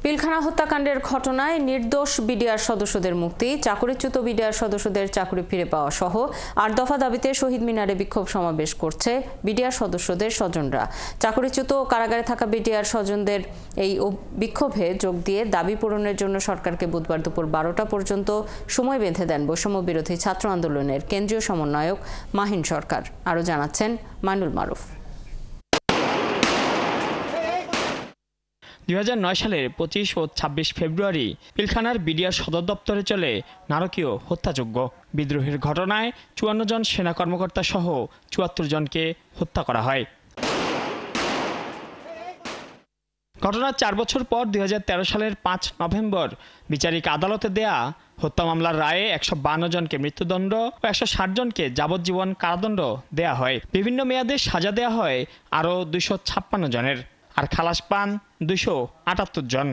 পিলখানা হত্যাকাণ্ডের ঘটনায় নির্দোষ বিডিআর সদস্যদের মুক্তি, চাকরিচ্যুত বিডিআর সদস্যদের চাকরি ফিরে পাওয়া সহ ৮ দফা দাবিতে শহীদ মিনারে বিক্ষোভ সমাবেশ করছে বিডিআর সদস্যদের স্বজনরা। চাকরিচ্যুত ও কারাগারে থাকা বিডিআর স্বজনদের এই বিক্ষোভে যোগ দিয়ে দাবি পূরণের জন্য সরকারকে বুধবার দুপুর ১২টা পর্যন্ত সময় বেঁধে দেন বৈষম্য বিরোধী ছাত্র আন্দোলনের কেন্দ্রীয় সমন্বয়ক মাহিন সরকার। আরও জানাচ্ছেন মাইনুল মারুফ। ২০০৯ সালের ২৫ ও ২৬ ফেব্রুয়ারি পিলখানার বিডিআর সদর দপ্তরে চলে নারকীয় হত্যাযজ্ঞ। বিদ্রোহের ঘটনায় ৫৪ জন সেনা কর্মকর্তা সহ ৭৪ জনকে হত্যা করা হয়। ঘটনার ৪ বছর পর ২০১৩ সালের ৫ নভেম্বর বিচারিক আদালতে দেয়া হত্যা মামলার রায়ে ১৫২ জনকে মৃত্যুদণ্ড ও ১৬০ জনকে যাবজ্জীবন কারাদণ্ড দেয়া হয়। বিভিন্ন মেয়াদে সাজা দেয়া হয় আরও ২৫৬ জনের, আর খালাস পান ২৭৮ জন।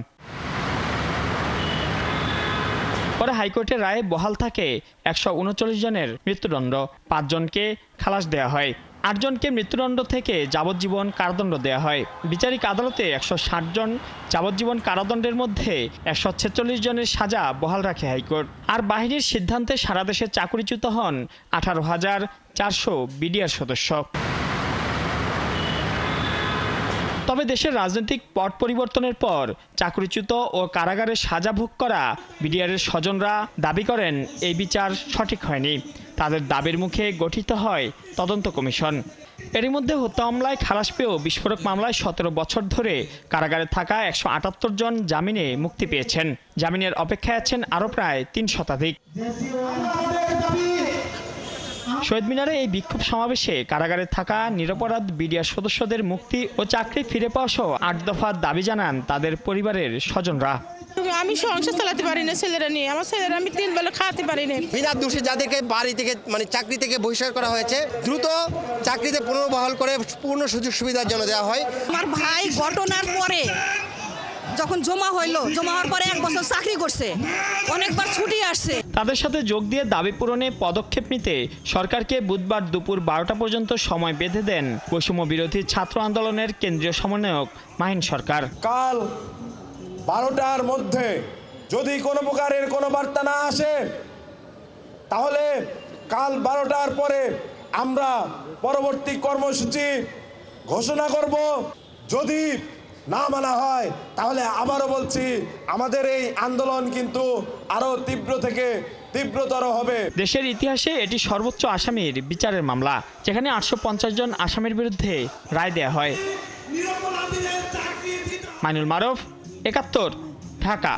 পরে হাইকোর্টের রায়ে বহাল থাকে ১৩৯ জনের মৃত্যুদণ্ড, ৫ জনকে খালাস দেয়া হয়। ৮ জনকে মৃত্যুদণ্ড থেকে যাবজ্জীবন কারাদণ্ড দেয়া হয়। বিচারিক আদালতে ১৬০ জন যাবজ্জীবন কারাদণ্ডের মধ্যে ১৪৬ জনের সাজা বহাল রাখে হাইকোর্ট। আর বাহিনীর সিদ্ধান্তে সারা দেশে চাকরিচ্যুত হন ১৮,৪০০ বিডিআর সদস্য। তবে দেশের রাজনৈতিক পট পরিবর্তনের পর চাকরিচ্যুত ও কারাগারে সাজা ভোগ করা বিডিআরের স্বজনরা দাবি করেন এই বিচার সঠিক হয়নি। তাদের দাবির মুখে গঠিত হয় তদন্ত কমিশন। এরই মধ্যে হত্যা মামলায় খালাস পেয়েও বিস্ফোরক মামলায় ১৭ বছর ধরে কারাগারে থাকা ১৭৮ জন জামিনে মুক্তি পেয়েছেন। জামিনের অপেক্ষায় আছেন আরও প্রায় ৩ শতাধিক। শহীদ মিনারে এই বিক্ষোভ সমাবেশে কারাগারে থাকা নিরপরাধ বিডিআর সদস্যদের মুক্তি ও চাকরি ফিরে পাওয়া সহ ৮ দফার দাবি জানান তাদের পরিবারের স্বজনরা। আমি সংসার চালাতে পারি না, ছেলেরা নিয়ে আমার ছেলেরা আমি ৩ বেলা খাওয়াতে পারি না। বিনা দোষী যাদেরকে বাড়ি থেকে চাকরি থেকে বহিষ্কার করা হয়েছে দ্রুত চাকরিতে পুনর্বহাল করে পূর্ণ সুযোগ সুবিধার জন্য দেওয়া হয়। আমার ভাই ঘটনার পরে যখন জমা হওয়ার পরে ১ বছর চাকরি করছে, অনেকবার ছুটি আসছে। তাদের সাথে যোগ দিয়ে দাবি পূরণে পদক্ষেপ নিতে সরকারকে বুধবার দুপুর ১২টা পর্যন্ত সময় বেঁধে দেন বৈষম্য বিরোধী ছাত্র আন্দোলনের কেন্দ্রীয় সমন্বয়ক মাহিন সরকার। কাল ১২টার মধ্যে যদি কোনো প্রকারের কোনো বার্তা না আসে, তাহলে কাল ১২টার পরে আমরা পরবর্তী কর্মসূচি ঘোষণা করব। যদি না মানা হয় তাহলে আবারও বলছি, আমাদের এই আন্দোলন কিন্তু আরো তীব্র থেকে তীব্রতর হবে। দেশের ইতিহাসে এটি সর্বোচ্চ আসামির বিচারের মামলা, যেখানে ৮৫০ জন আসামির বিরুদ্ধে রায় দেয়া হয়। মাইনুল মারুফ, ৭১, ঢাকা।